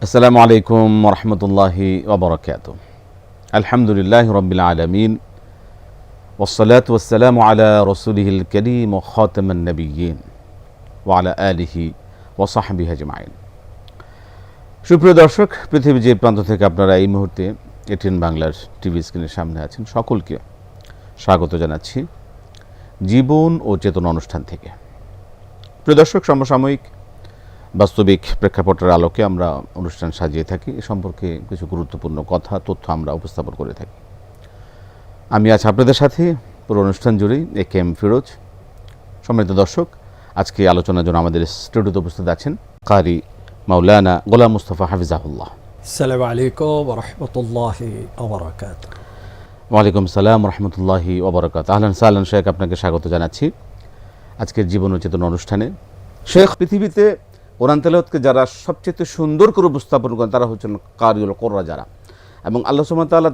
আসসালামু আলাইকুম ওরহমতুল্লাহি ওবরাকাতুহু। আলহামদুলিল্লাহি রাব্বিল আলামিন ওয়াসসালাতু ওয়াসসালামু আলা রাসূলিহিল কারীম ওয়া খাতামান নাবিয়্যিন ওয়া আলা আলিহি ওয়া সাহবিহি আজমাইন। সুপ্রিয় দর্শক, পৃথিবীর যে প্রান্ত থেকে আপনারা এই মুহূর্তে এটিএন বাংলার টিভি স্ক্রিনের সামনে আছেন, সকলকে স্বাগত জানাচ্ছি জীবন ও চেতনা অনুষ্ঠান থেকে। প্রিয় দর্শক, সমসাময়িক বাস্তবিক প্রেক্ষাপটের আলোকে আমরা অনুষ্ঠান সাজিয়ে থাকি। এ সম্পর্কে কিছু গুরুত্বপূর্ণ কথা, তথ্য আমরা উপস্থাপন করে থাকি। আমি আজ আপনাদের সাথে পুরো অনুষ্ঠান জুড়েই একেএম ফিরোজ। সম্মানিত দর্শক, আজকে আলোচনার জন্য আমাদের স্টুডিওতে উপস্থিত আছেন কারি মাওলানা গোলাম মুস্তাফা হাফিজাহুল্লাহ। আসসালামু আলাইকুম ওয়া রাহমাতুল্লাহি ওয়া বারাকাতুহু। ওয়ালাইকুম সালাম ওয়া রাহমাতুল্লাহি ওয়া বারাকাতুহু। আহলান সাহলান শেখ, আপনাকে স্বাগত জানাচ্ছি আজকের জীবন ও চেতনা অনুষ্ঠানে। শেখ, পৃথিবীতে কোরআন তেলাওয়াতকে যারা সবচেয়ে সুন্দর করে উপস্থাপন করেন তারা হচ্ছেন কারিউল কোরআন যারা, এবং আল্লাহ সুবহানাহু ওয়া তাআলা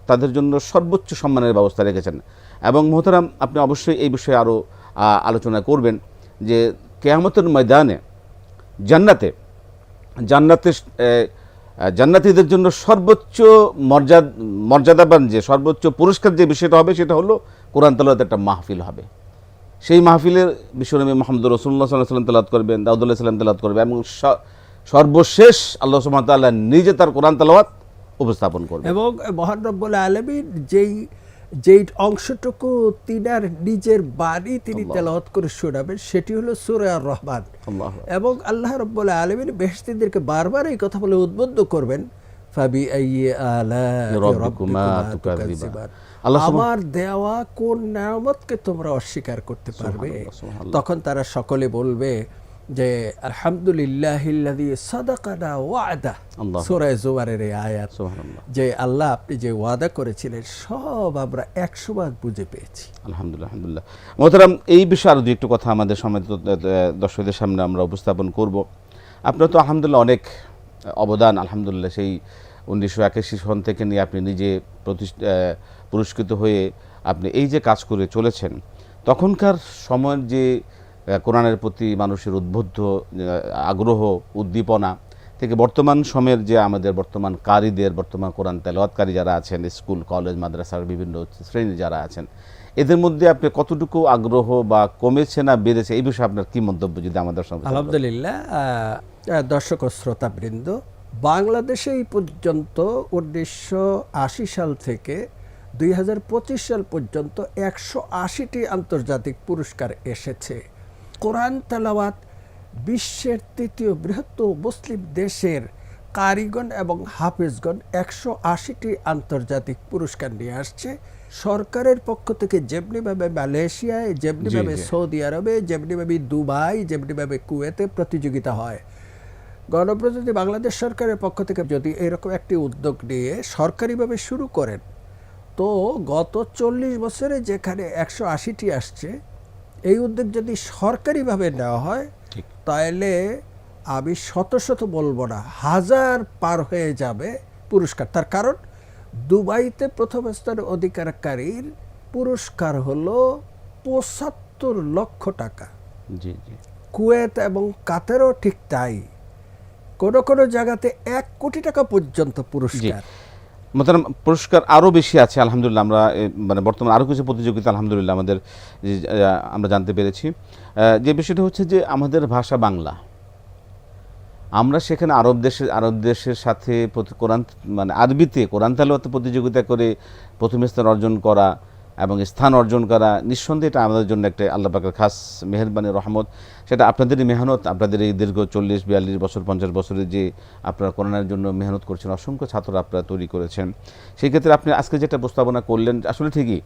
তাদের জন্য সর্বোচ্চ সম্মানের ব্যবস্থা রেখেছেন। এবং মোহতারাম, আপনি অবশ্যই এই বিষয়ে আরও আলোচনা করবেন যে কিয়ামতের ময়দানে জান্নাতীদের জন্য সর্বোচ্চ মর্যাদাবান যে সর্বোচ্চ পুরস্কার যে বিষয়টা হবে সেটা হলো কোরআন তেলাওয়াতের একটা মাহফিল হবে। সেই মাহফিলের বিশ্বনবী মুহাম্মদ রাসূলুল্লাহ সাল্লাল্লাহু আলাইহি ওয়াসাল্লাম তেলাওয়াত করবেন, দাউদ আলাইহিস সালাম তেলাওয়াত করবেন, এবং সর্বশেষ আল্লাহ সুবহানাহু ওয়া তাআলা নিজে তার কোরআন তেলাওয়াত উপস্থাপন করবেন। এবং মহান রব্বুল আলামিন যেই অংশটুকু তিনার নিজের বাণী তিনি তেলাওয়াত করে শোনাবেন সেটি হলো সূরা আর-রহমান। এবং আল্লাহ রব্বুল আলামিন বেহেশতীদেরকে বারবার এই কথা বলে উদ্বুদ্ধ করবেন, ফাবি আইয়ি আলাই রাব্বিকুমা তুকাযিবান, আমার দেওয়া কোন নিয়ামতকে তোমরা অস্বীকার করতে পারবে? তখন তারা সকলে বলবে যে আলহামদুলিল্লাহিল্লাযী সাদাকানা ওয়াদা। সূরা জুমারের এই আয়াত, যে আল্লাহ আপনি যে ওয়াদা করেছিলেন সব আমরা 100% বুঝে পেয়েছি। আলহামদুলিল্লাহ, আলহামদুলিল্লাহ। মোহতারাম, এই বিষয়ে আরও একটু কথা আমাদের সম্মানিত দর্শকদের সামনে আমরা উপস্থাপন করব। আপনার তো আলহামদুলিল্লাহ অনেক অবদান, আলহামদুলিল্লাহ সেই 1981 সন থেকে নিয়ে আপনি নিজে পুরস্কৃত হয়ে আপনি এই যে কাজ করে চলেছেন, তখনকার সময়ের যে কোরআনের প্রতি মানুষের উদ্বুদ্ধ আগ্রহ, উদ্দীপনা থেকে বর্তমান সময়ের যে আমাদের বর্তমান কারিদের, বর্তমান কোরআন তেলাওয়াতকারী যারা আছেন, স্কুল কলেজ মাদ্রাসার বিভিন্ন শ্রেণী যারা আছেন, এদের মধ্যে আপনি কতটুকু আগ্রহ বা কমেছে না বেড়েছে, এই বিষয়ে আপনার কি মন্তব্য যদি আমাদের সঙ্গে? আলহামদুলিল্লাহ, দর্শক ও শ্রোতাবৃন্দ, বাংলাদেশে এই পর্যন্ত 1980 সাল থেকে 2025 সাল পর্যন্ত 180টি আন্তর্জাতিক পুরস্কার এসেছে। কোরআন তেলাওয়াত বিশ্বের তৃতীয় বৃহত্তম মুসলিম দেশের কারিগণ এবং হাফেজগণ 180টি আন্তর্জাতিক পুরস্কার নিয়ে আসছে। সরকারের পক্ষ থেকে যেমনিভাবে মালয়েশিয়ায়, যেমনিভাবে সৌদি আরবে, যেমনিভাবে দুবাই, যেমনিভাবে কুয়েতে প্রতিযোগিতা হয়, গণপ্রজাতন্ত্রী বাংলাদেশ সরকারের পক্ষ থেকে যদি এরকম একটি উদ্যোগ নিয়ে সরকারিভাবে শুরু করেন, তো গত 40 বছরে যেখানে 180টি আসছে, এই উদ্যোগ যদি সরকারিভাবে নেওয়া হয় তাহলে আমি শত বলবো না, 1000 পার হয়ে যাবে পুরস্কার। তার কারণ দুবাইতে প্রথম স্থানের অধিকারকারীর পুরস্কার হলো 75 লক্ষ টাকা। কুয়েত এবং কাতারও ঠিক তাই, কোনো জায়গাতে 1 কোটি টাকা পর্যন্ত পুরস্কার। মোহতারাম, পুরস্কার আরও বেশি আছে আলহামদুলিল্লাহ। আমরা মানে বর্তমানে আরও কিছু প্রতিযোগিতা আলহামদুলিল্লাহ আমাদের আমরা জানতে পেরেছি। যে বিষয়টা হচ্ছে যে আমাদের ভাষা বাংলা, আমরা সেখানে আরব দেশের সাথে কোরআন মানে আরবিতে কোরআন তেলাওয়াতে প্রতিযোগিতা করে প্রথম স্থান অর্জন করা এবং স্থান অর্জন করা, নিঃসন্দেহে এটা আমাদের জন্য একটা আল্লাহ পাকের খাস মেহেরবানি, রহমত। সেটা আপনাদেরই মেহনত, আপনাদের এই দীর্ঘ 40-42 বছর 50 বছরে যে আপনারা কোরআনের জন্য মেহনত করছেন, অসংখ্য ছাত্র আপনারা তৈরি করেছেন। সেই ক্ষেত্রে আপনি আজকে যেটা প্রস্তাবনা করলেন, আসলে ঠিকই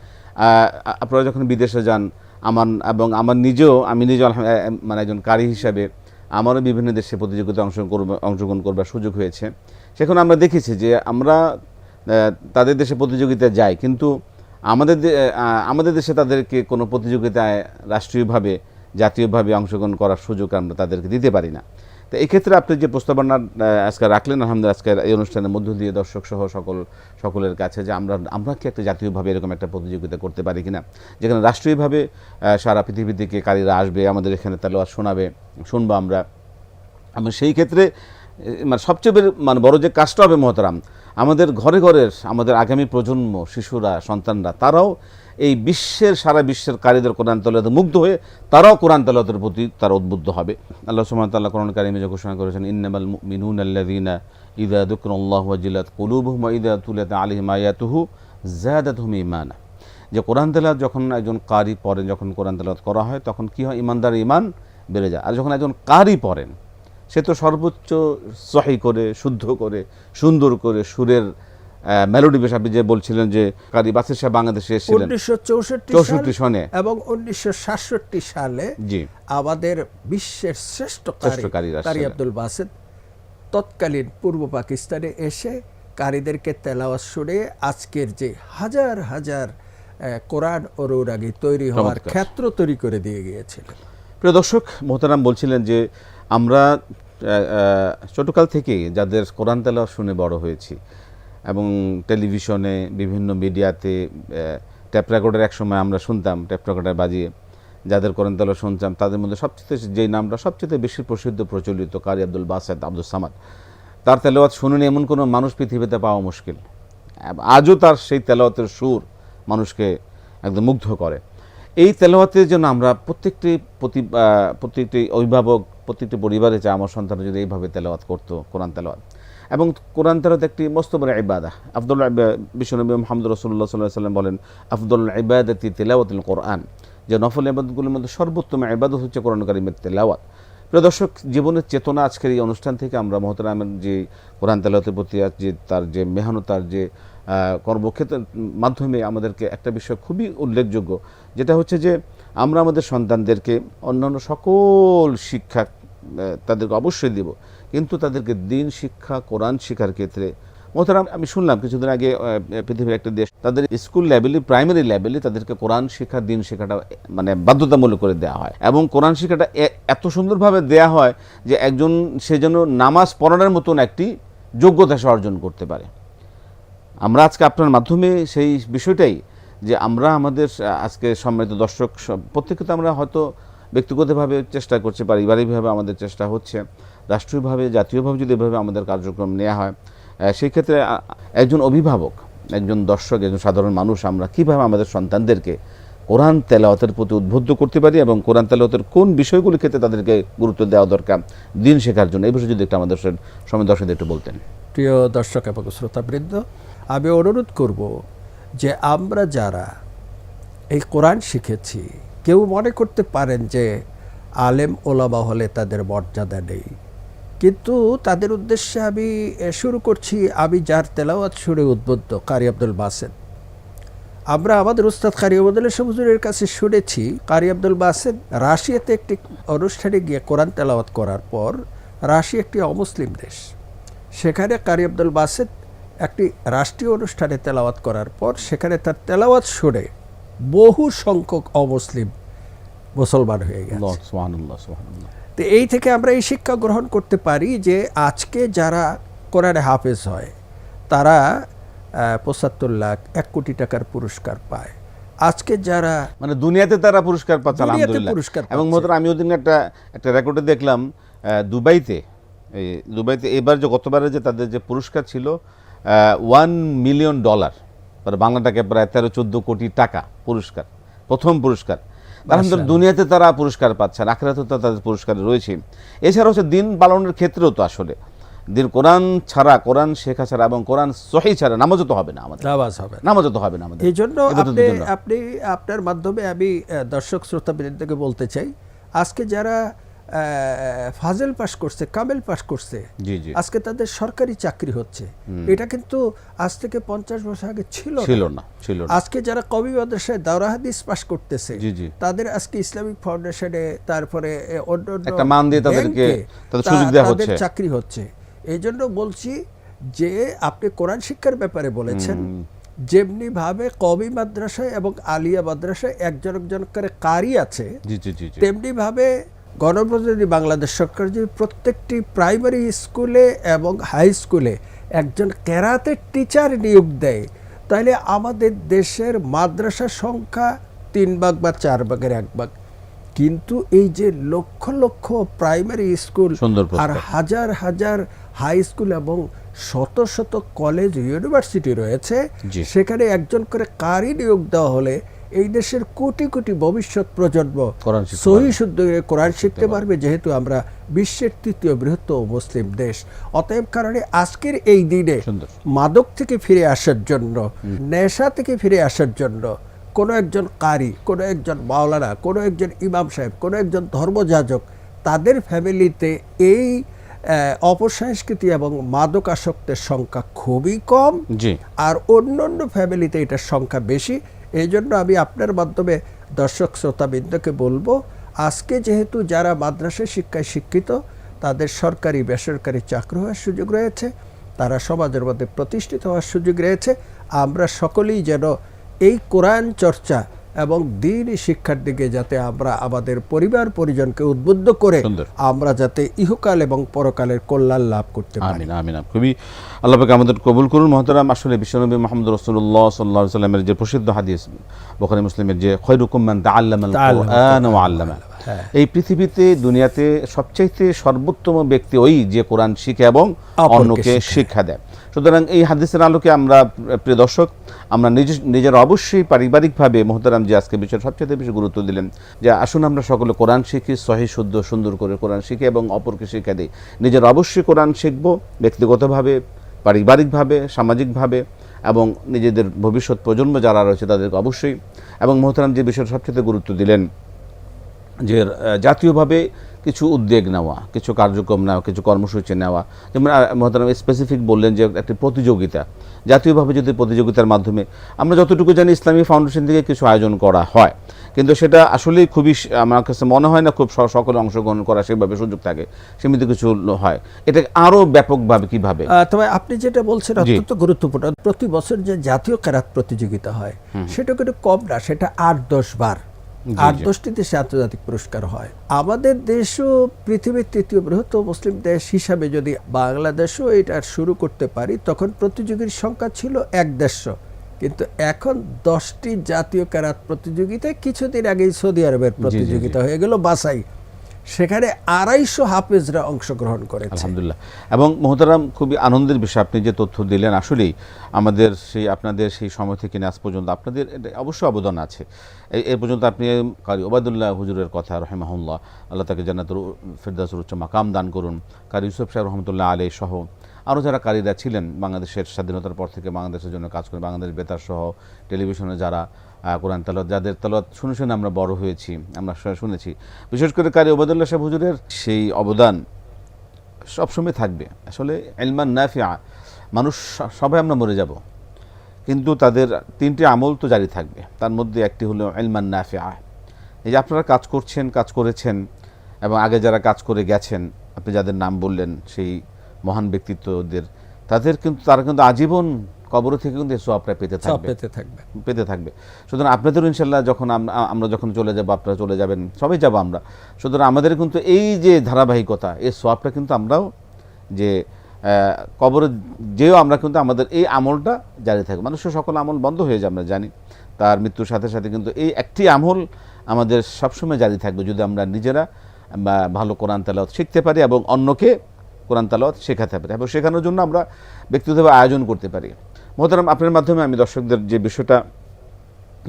আপনারা যখন বিদেশে যান, আমি নিজেও মানে একজন কারি হিসাবে আমারও বিভিন্ন দেশে প্রতিযোগিতা অংশগ্রহণ করবার সুযোগ হয়েছে। সেখানে আমরা দেখেছি যে আমরা তাদের দেশে প্রতিযোগিতায় যাই, কিন্তু আমাদের দেশে তাদেরকে কোনো প্রতিযোগিতায় রাষ্ট্রীয়ভাবে, জাতীয়ভাবে অংশগ্রহণ করার সুযোগ আমরা তাদেরকে দিতে পারি না। তো এই ক্ষেত্রে আপনি যে প্রস্তাবনা আজকে রাখলেন, আলহামদুলিল্লাহ, আজকের এই অনুষ্ঠানের মধ্য দিয়ে দর্শক সহ সকলের কাছে যে আমরা কি একটা জাতীয়ভাবে এরকম একটা প্রতিযোগিতা করতে পারি কিনা, যেখানে রাষ্ট্রীয়ভাবে সারা পৃথিবী থেকে কারীরা আসবে, আমাদের এখানে তেলাওয়াত শুনবো আমরা। সেই ক্ষেত্রে মানে সবচেয়ে মানে বড় যে কাজটা হবে মহতারাম, আমাদের ঘরে ঘরের আমাদের আগামী প্রজন্ম, শিশুরা, সন্তানরা, তারাও এই সারা বিশ্বের কারীদের কোরআন তেলাওয়াতে মুগ্ধ হয়ে তারাও কোরআন তেলাওয়াতের প্রতি তারা উদ্বুদ্ধ হবে। আল্লাহ সুবহানাহু ওয়া তাআলা কোরআন কারীমে যে ঘোষণা করেছেন, ইন্নামাল মুমিনুনা আল্লাযীনা ইযা যুকিরাল্লাহু ওয়াজিলাত কুলুবুহুম ওয়া ইযা তুলিয়াত আলাইহিম আয়াতুহু যাদাতহুম ঈমানা। যে কোরআন তেলাওয়াত যখন একজন কারি পড়েন, যখন কোরআন তেলাওয়াত করা হয় তখন কি হয়, ইমানদার ঈমান বেড়ে যায়। আর যখন একজন কারি পড়েন, সে তো সর্বোচ্চ সহি করে, শুদ্ধ করে, সুন্দর করে, সুরের মেলোডি বেশ, আপনি যে বলছিলেন যে কারি বাসির সাহেব বাংলাদেশে এসেছিলেন 1964 সনে এবং 1967 সালে জি আমাদের বিশ্বের শ্রেষ্ঠ কারি কারি আব্দুল বাসেত তৎকালীন পূর্ব পাকিস্তানে এসে কারীদেরকে তেলাওয়াত শুনে আজকের যে হাজার হাজার কোরআন অনুরাগী তৈরি হওয়ার ক্ষেত্র তৈরি করে দিয়ে গিয়েছিলেন। প্রিয় দর্শক, মোহতারাম বলছিলেন যে আমরা ছোটকাল থেকেই যাদের কোরআন তেলাওয়াত শুনে বড় হয়েছি এবং টেলিভিশনে বিভিন্ন মিডিয়াতে ট্যাপ রেকর্ডের এক সময় আমরা শুনতাম, ট্যাপ রেকর্ডার বাজিয়ে যাদের কোরআন তেলাওয়াত শুনতাম, তাদের মধ্যে সবচেয়ে যেই নামটা সবচেয়ে বেশি প্রচলিত কারি আব্দুল বাসেত আব্দুস সামাদ। তার তেলাওয়াত শুনুন এমন কোনো মানুষ পৃথিবীতে পাওয়া মুশকিল। আজও তার সেই তেলাওয়াতের সুর মানুষকে একদম মুগ্ধ করে। এই তেলাওয়াতের জন্য আমরা প্রত্যেকটি অভিভাবক, প্রত্যেকটি পরিবারে চাই আমার সন্তান যদি এইভাবে তেলাওয়াত করতো কোরআন তেলাওয়াত। এবং কোরআন তেলাওয়াত একটি মস্ত বড় ইবাদা। বিশ্বনবী মুহাম্মদ রাসূলুল্লাহ সাল্লাল্লাহু আলাইহি ওয়াসাল্লাম বলেন, আফদলুল ইবাদাতি তিলাওয়াতুল কোরআন, যে নফল ইবাদতগুলোর মধ্যে সর্বোত্তম ইবাদত হচ্ছে কোরআন কারীমের তেলাওয়াত। প্রিয় দর্শক, জীবনের চেতনা আজকের এই অনুষ্ঠান থেকে আমরা মহতারামের যে কোরআন তেলাওয়াতের প্রতি যে তার যে মেহনত, তার যে কর্মক্ষেত্রের মাধ্যমে আমাদেরকে একটা বিষয় খুবই উল্লেখযোগ্য, যেটা হচ্ছে যে আমরা আমাদের সন্তানদেরকে অন্যান্য সকল শিক্ষা তাদেরকে অবশ্যই দেব, কিন্তু তাদেরকে দিন শিক্ষা, কোরআন শিক্ষার ক্ষেত্রে মোহতারাম আমি শুনলাম কিছুদিন আগে পৃথিবীর একটা দেশ তাদের স্কুল লেভেলে, প্রাইমারি লেভেলে তাদেরকে কোরআন শিক্ষা, দিন শিক্ষাটা মানে বাধ্যতামূলক করে দেওয়া হয় এবং কোরআন শিক্ষাটা এত সুন্দরভাবে দেয়া হয় যে একজন সে যেন নামাজ পড়ানোর মতন একটি যোগ্যতা সে অর্জন করতে পারে। আমরা আজকে আপনার মাধ্যমে সেই বিষয়টাই যে আমরা আমাদের আজকে সম্মানিত দর্শক প্রত্যেকে তো আমরা হয়তো ব্যক্তিগতভাবে চেষ্টা করছি, পারিবারিকভাবে আমাদের চেষ্টা হচ্ছে, রাষ্ট্রীয়ভাবে, জাতীয়ভাবে যদি এভাবে আমাদের কার্যক্রম নেওয়া হয়, সেই ক্ষেত্রে একজন অভিভাবক, একজন দর্শক, একজন সাধারণ মানুষ আমরা কীভাবে আমাদের সন্তানদেরকে কোরআন তেলাওয়াতের প্রতি উদ্বুদ্ধ করতে পারি এবং কোরআন তেলাওয়াতের কোন বিষয়গুলির ক্ষেত্রে তাদেরকে গুরুত্ব দেওয়া দরকার দিন শেখার জন্য, এই বিষয়ে যদি একটু আমাদের সময় দর্শকদের একটু বলতেন। প্রিয় দর্শক এবং শ্রোতাবৃন্দ, আমি অনুরোধ করব যে আমরা যারা এই কোরআন শিখেছি, কেউ মনে করতে পারেন যে আলেম ওলামা হলে তাদের মর্যাদা নেই, কিন্তু তাদের উদ্দেশ্যে আমি শুরু করছি আমি যার তেলাওয়াত শুনে উদ্বুদ্ধ, কারি আব্দুল বাসেত। আমরা আমাদের উস্তাদ কারি আব্দুল হুজুরের কাছে শুনেছি কারি আব্দুল বাসেত রাশিয়াতে একটি অনুষ্ঠানে গিয়ে কোরআন তেলাওয়াত করার পর, রাশিয়া একটি অমুসলিম দেশ, সেখানে কারি আব্দুল বাসেত একটি রাষ্ট্রীয় অনুষ্ঠানে তেলাওয়াত করার পর সেখানে তার তেলাওয়াত শুনে বহু সংখ্যক অমুসলিম মুসলমান হয়ে গেছে। তো এই থেকে আমরা এই শিক্ষা গ্রহণ করতে পারি যে আজকে যারা কোরআনে হাফেজ হয় তারা ৭৫ লাখ ১ কোটি টাকার পুরস্কার পায়। আজকে যারা মানে দুনিয়াতে তারা পুরস্কার পাচ্ছে আলহামদুলিল্লাহ। এবং মোহতারাম আমি ওদিন একটা রেকর্ডে দেখলাম দুবাইতে এবার যে গতবারে যে তাদের যে পুরস্কার ছিল $1 মিলিয়ন, বাংলা টাকায় প্রায় ১৩-১৪ কোটি টাকা পুরস্কার, প্রথম পুরস্কার। আলহামদুলিল্লাহ, দুনিয়াতে তারা পুরস্কার পাচ্ছেন, আখিরাতেও তাদের পুরস্কার রয়েছে। এছাড়া হচ্ছে দিন পালনের ক্ষেত্রেও তো আসলে দিন কোরআন ছাড়া, কোরআন শেখা ছাড়া এবং কোরআন সহি ছাড়া নামাজও তো হবে না আমাদের, নামাজও তো হবে না আমাদের। এই জন্য আপনি আপনার মাধ্যমে আমি দর্শক শ্রোতাবৃন্দকে বলতে চাই, আজকে যারা ফাজেল পাস করছে, কামেল পাস করছে, আজকে তাদের সরকারি চাকরি হচ্ছে, এটা কিন্তু আজ থেকে 50 বছর আগে ছিল না। আজকে যারা কওমি মাদ্রাসায় দাওরা হাদিস পাস করতেছে তাদের আজকে ইসলামিক ফাউন্ডেশনে, তারপরে তাদের চাকরি হচ্ছে। এই জন্য বলছি যে আপনি কোরআন শিক্ষার ব্যাপারে বলেছেন, যেমনি ভাবে কওমি মাদ্রাসায় এবং আলিয়া মাদ্রাসায় একজন করে কারি আছে, তেমনি ভাবে গণপ্রজাতন্ত্রী বাংলাদেশ সরকার যদি প্রত্যেকটি প্রাইমারি স্কুলে এবং হাই স্কুলে একজন কেরাতের টিচার নিয়োগ দেয়, তাহলে আমাদের দেশের মাদ্রাসার সংখ্যা 3 ভাগ বা 4 ভাগের 1 ভাগ। কিন্তু এই যে লক্ষ লক্ষ প্রাইমারি স্কুল সুন্দর আর প্রস্তাব। হাজার হাজার হাই স্কুল এবং শত শত কলেজ ইউনিভার্সিটি রয়েছে, জি। সেখানে একজন করে কারি নিয়োগ দেওয়া হলে এই দেশের কোটি কোটি ভবিষ্যৎ প্রজন্ম কোরআন শিখতে সহি পারবে। শুদ্ধ কোরআন শিখতে পারবে, যেহেতু আমরা বিশ্বের তৃতীয় বৃহত্তম মুসলিম দেশ। অতএব কারণে আজকের এই দিনে সুন্দর। মাদক থেকে ফিরে আসার জন্য, নেশা থেকে ফিরে আসার জন্য কোনো একজন কারি, কোনো একজন মাওলানা, কোনো একজন ইমাম সাহেব, কোনো একজন ধর্মযাজক, তাদের ফ্যামিলিতে এই অপসংস্কৃতি এবং মাদক আসক্তের সংখ্যা খুবই কম, জি। আর অন্য অন্য ফ্যামিলিতে এটার সংখ্যা বেশি। এই জন্য আমি আপনার মাধ্যমে দর্শক শ্রোতাবৃন্দকে বলবো, আজকে যেহেতু যারা মাদ্রাসা শিক্ষায় শিক্ষিত, তাদের সরকারি বেসরকারি চাকরি হওয়ার সুযোগ রয়েছে, তারা সমাজের মধ্যে প্রতিষ্ঠিত হওয়ার সুযোগ রয়েছে। আমরা সকলেই যেন এই কোরআন চর্চা এবং দ্বীনি শিক্ষার দিকে যাতে আমরা আমাদের পরিবার পরিজনকে উদ্বুদ্ধ করে সুন্দর। আমরা যাতে ইহকাল এবং পরকালের কল্যাণ লাভ করতে পারি। আমিন আমিন। খুবই আল্লাহ পাক আমাদের কবুল করুন। মহতারাম, আসলে বিশ্বনবী মুহাম্মদ রাসূলুল্লাহ সাল্লাল্লাহু আলাইহি সাল্লামের যে প্রসিদ্ধ হাদিস বুখারী মুসলিমের, যে খায়রুকুম মান তাআল্লামাল কুরআন ওয়া আল্লামা, এই পৃথিবীতে দুনিয়াতে সবচাইতে সর্বোত্তম ব্যক্তি ওই যে কোরআন শিখে এবং অন্যকে শিক্ষা দেয়। সুতরাং এই হাদিসের আলোকে আমরা, প্রিয় দর্শক, আমরা নিজের অবশ্যই পারিবারিকভাবে মহতারাম যে আজকে বিষয়ে সবচেয়ে বেশি গুরুত্ব দিলেন, যে আসুন আমরা সকলে কোরআন শিখি, সহি শুদ্ধ সুন্দর করে কোরআন শিখি এবং অপরকে শিক্ষা দিই। নিজের অবশ্যই কোরআন শিখব, ব্যক্তিগতভাবে, পারিবারিকভাবে, সামাজিকভাবে, এবং নিজেদের ভবিষ্যৎ প্রজন্ম যারা রয়েছে তাদেরকে অবশ্যই। এবং মহতারাম যে বিষয়ে সবচেয়ে গুরুত্ব দিলেন, যে জাতীয়ভাবে কিছু উদ্যোগ নেওয়া, কিছু কার্যক্রম নেওয়া, কিছু কর্মসূচি নেওয়া। যেমন মহতারাম স্পেসিফিক বললেন যে একটি প্রতিযোগিতা, জাতীয়ভাবে যদি প্রতিযোগিতার মাধ্যমে, আমরা যতটুকু জানি ইসলামী ফাউন্ডেশন থেকে কিছু আয়োজন করা হয়, কিন্তু সেটা আসলেই খুবই, আমার কাছে মনে হয় না খুব সকলে অংশগ্রহণ করা সেভাবে সুযোগ থাকে, সীমিত কিছু হয়। এটা আরও ব্যাপকভাবে কিভাবে? তবে আপনি যেটা বলছেন অত্যন্ত গুরুত্বপূর্ণ। প্রতি বছর যে জাতীয় কেরাত প্রতিযোগিতা হয় সেটা কিন্তু কম না, সেটা 8-10 বার, 8-10টি দেশে আন্তর্জাতিক পুরস্কার হয়। আমাদের দেশও পৃথিবীর তৃতীয় বৃহত্তম মুসলিম দেশ হিসাবে যদি বাংলাদেশও এটা শুরু করতে পারি, তখন প্রতিযোগীর সংখ্যা ছিল 150, কিন্তু এখন 10টি জাতীয় কেরাত প্রতিযোগিতায়, কিছুদিন আগেই সৌদি আরবের প্রতিযোগিতা হয়ে গেল বাছাই, সেখানে 250 হাফেজরা অংশগ্রহণ করেছে। আলহামদুলিল্লাহ। এবং মহতারাম, খুবই আনন্দের বিষয় আপনি যে তথ্য দিলেন, আসলেই আমাদের আপনাদের সেই সময় থেকে আজ পর্যন্ত আপনাদের অবশ্যই অবদান আছে। এর পর্যন্ত আপনি কারি ওবায়দুল্লাহ হুজুরের কথা রাহিমাহুল্লাহ, আল্লাহ তাকে জান্নাতুল ফেরদাউসের উচ্চ মাকাম দান করুন, কারি ইউসুফ সাহেব রহমতুল্লাহ আলাইহি সহ আরও যারা কারিরা ছিলেন বাংলাদেশের স্বাধীনতার পর থেকে বাংলাদেশের জন্য কাজ করে, বাংলাদেশ বেতার সহ টেলিভিশনে যারা কোরআন তেলাওয়াত, যাদের তেলাওয়াত শুনে শুনে আমরা বড় হয়েছি, আমরা শুনেছি, বিশেষ করে কারি ওবায়দুল্লাহ সাহেব হুজুরের সেই অবদান সবসময় থাকবে। আসলে ইলমান নাফিআ, মানুষ সবাই আমরা মরে যাব, কিন্তু তাদের 3টি আমল তো জারি থাকবে, তার মধ্যে একটি হলো ইলমান নাফিআ। এই যে আপনারা কাজ করছেন, কাজ করেছেন, এবং আগে যারা কাজ করে গেছেন, আপনি যাদের নাম বললেন সেই মহান ব্যক্তিত্বদের, তারা কিন্তু আজীবন কবর থেকে কিন্তু সওয়াবটা পেতে থাকবে। সুতরাং আপনাদেরও ইনশাল্লাহ যখন আমরা যখন চলে যাব, আপনারা চলে যাবেন, সবাই যাব আমরা, সুতরাং আমাদের কিন্তু এই যে ধারাবাহিকতা, এই সওয়াবটা কিন্তু আমরাও যে কবরে যেও আমরা কিন্তু আমাদের এই আমলটা জারি থাকবে। মানুষের সকল আমল বন্ধ হয়ে যায়, আমরা জানি, তার মৃত্যুর সাথে সাথে কিন্তু এই একটি আমল আমাদের সবসময় জারি থাকবে, যদি আমরা নিজেরা ভালো কোরআন তেলাওয়াত শিখতে পারি এবং অন্যকে কোরআন তেলাওয়াত শেখাতে পারি, এবং শেখানোর জন্য আমরা ব্যক্তিগতভাবে আয়োজন করতে পারি। মহতারাম, আপনার মাধ্যমে আমি দর্শকদের যে বিষয়টা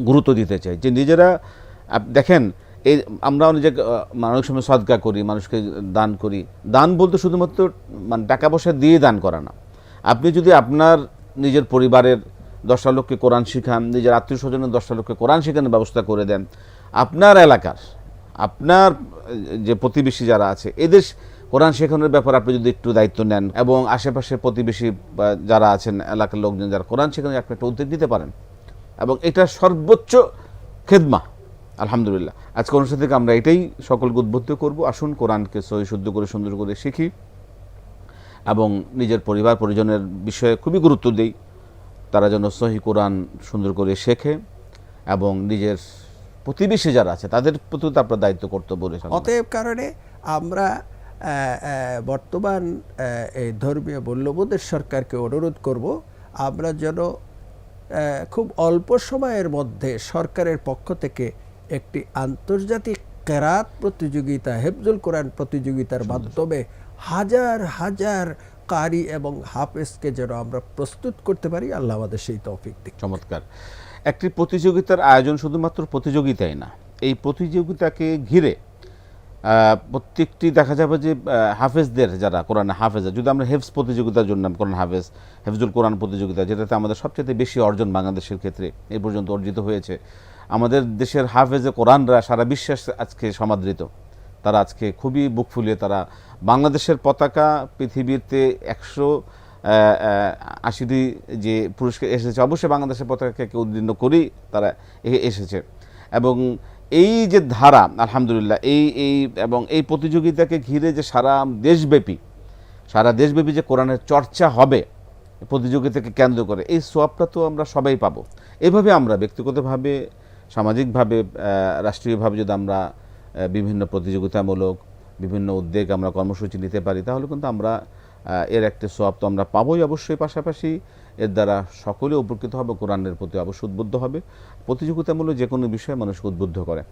গুরুত্ব দিতে চাই, যে নিজেরা দেখেন, এই আমরা অনেক সময় সদকা করি, মানুষকে দান করি। দান বলতে শুধুমাত্র মানে টাকা পয়সা দিয়ে দান করা না। আপনি যদি আপনার নিজের পরিবারের 10টা লোককে কোরআন শিখান, নিজের আত্মীয় স্বজনের 10টা লোককে কোরআন শেখানোর ব্যবস্থা করে দেন, আপনার এলাকার, আপনার যে প্রতিবেশী যারা আছে, এদের কোরআন শেখানোর ব্যাপারে আপনি যদি একটু দায়িত্ব নেন, এবং আশেপাশে প্রতিবেশী যারা আছেন, এলাকার লোকজন যারা কোরআন শেখানোর আপনি একটা উদ্যোগ নিতে পারেন, এবং এটা সর্বোচ্চ খেদমা। আলহামদুলিল্লাহ, আজকে অনুষ্ঠান থেকে আমরা এটাই সকলকে উদ্বুদ্ধ করব, আসুন কোরআনকে সহি শুদ্ধ করে সুন্দর করে শিখি, এবং নিজের পরিবার পরিজনের বিষয়ে খুবই গুরুত্ব দেই, তারা যেন সহি কোরআন সুন্দর করে শেখে, এবং নিজের প্রতিবেশী যারা আছে তাদের প্রতি আপনার দায়িত্ব কর্তব্য রয়েছে। অতএব কারণে আমরা বর্তমান এই ধর্মীয় মূল্যবোধের সরকারকে অনুরোধ করব, আমরা যেন খুব অল্প সময়ের মধ্যে সরকারের পক্ষ থেকে একটি আন্তর্জাতিক কেরাত প্রতিযোগিতা, হেফজুল কোরআন প্রতিযোগিতার মাধ্যমে হাজার হাজার কারি এবং হাফেজকে যেন আমরা প্রস্তুত করতে পারি, আল্লাহ আমাদের সেই তৌফিক দিক। চমৎকার। একটি প্রতিযোগিতার আয়োজন শুধুমাত্র প্রতিযোগিতাই না, এই প্রতিযোগিতাকে ঘিরে প্রত্যেকটি দেখা যাবে যে হাফেজদের যারা কোরআন হাফেজ, যদি আমরা হেফজ প্রতিযোগিতার জন্য কোরআন হাফেজ, হেফজুল কোরআন প্রতিযোগিতা, যেটাতে আমাদের সবচেয়ে বেশি অর্জন বাংলাদেশের ক্ষেত্রে এই পর্যন্ত অর্জিত হয়েছে, আমাদের দেশের হাফেজে কোরআনরা সারা বিশ্বে আজকে সমাদৃত। তারা আজকে খুবই বুক ফুলিয়ে তারা বাংলাদেশের পতাকা পৃথিবীতে 180টি যে পুরস্কার এসেছে, অবশ্যই বাংলাদেশের পতাকাকে উদ্দীর্ণ করেই তারা এসেছে। এবং এই যে ধারা আলহামদুলিল্লাহ, এবং এই প্রতিযোগিতাকে ঘিরে যে সারা দেশব্যাপী যে কোরআনের চর্চা হবে প্রতিযোগিতাকে কেন্দ্র করে, এই সোয়াবটা তো আমরা সবাই পাবো। এভাবে আমরা ব্যক্তিগতভাবে, সামাজিকভাবে, রাষ্ট্রীয়ভাবে যদি আমরা বিভিন্ন প্রতিযোগিতামূলক বিভিন্ন উদ্যোগ আমরা কর্মসূচি নিতে পারি, তাহলে কিন্তু আমরা এর একটা সোয়াব তো আমরা পাবোই অবশ্যই, পাশাপাশি এর দ্বারা সকলে উপকৃত হবে, কোরআনের প্রতি অবশ্যই উদ্বুদ্ধ হবে। প্রতিযোগিতামূলক যে কোনো বিষয়ে মানুষকে উদ্বুদ্ধ করে।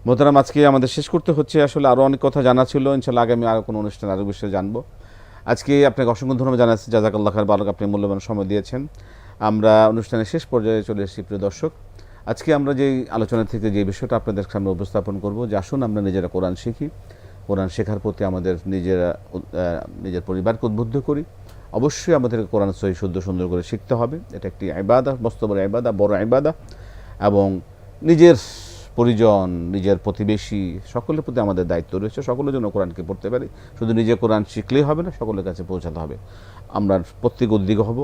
মোহতারাম, আজকে আমাদের শেষ করতে হচ্ছে, আসলে আরও অনেক কথা জানা ছিল, ইনশাআল্লাহ আগামী আরও কোনো অনুষ্ঠান আরও বিষয়ে জানবো। আজকে আপনাকে অসংখ্য ধন্যবাদ জানাচ্ছি, জাযাকাল্লাহ খায়ের, বারাক, আপনি মূল্যবান সময় দিয়েছেন। আমরা অনুষ্ঠানের শেষ পর্যায়ে চলে এসেছি। প্রিয় দর্শক, আজকে আমরা যেই আলোচনা থেকে যে বিষয়টা আপনাদের সামনে উপস্থাপন করব, যে আসুন আমরা নিজেরা কোরআন শিখি, কোরআন শেখার প্রতি আমাদের নিজের পরিবারকে উদ্বুদ্ধ করি। অবশ্যই আমাদের কোরআন সহি শুদ্ধ সুন্দর করে শিখতে হবে, এটা একটি ইবাদত, মস্ত বড় ইবাদত, বড় ইবাদত। এবং নিজের পরিজন, নিজের প্রতিবেশী, সকলের প্রতি আমাদের দায়িত্ব রয়েছে, সকলের জন্য কোরআনকে পড়তে পারি। শুধু নিজে কোরআন শিখলেই হবে না, সকলের কাছে পৌঁছাতে হবে। আমরা প্রত্যেক উদ্যোগ হব,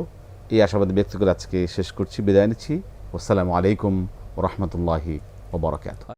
এই আশাবাদী ব্যক্তি করে আজকে শেষ করছি, বিদায় নিচ্ছি। আসসালামু আলাইকুম ওয়া রাহমাতুল্লাহি ওয়া বারাকাতুহু।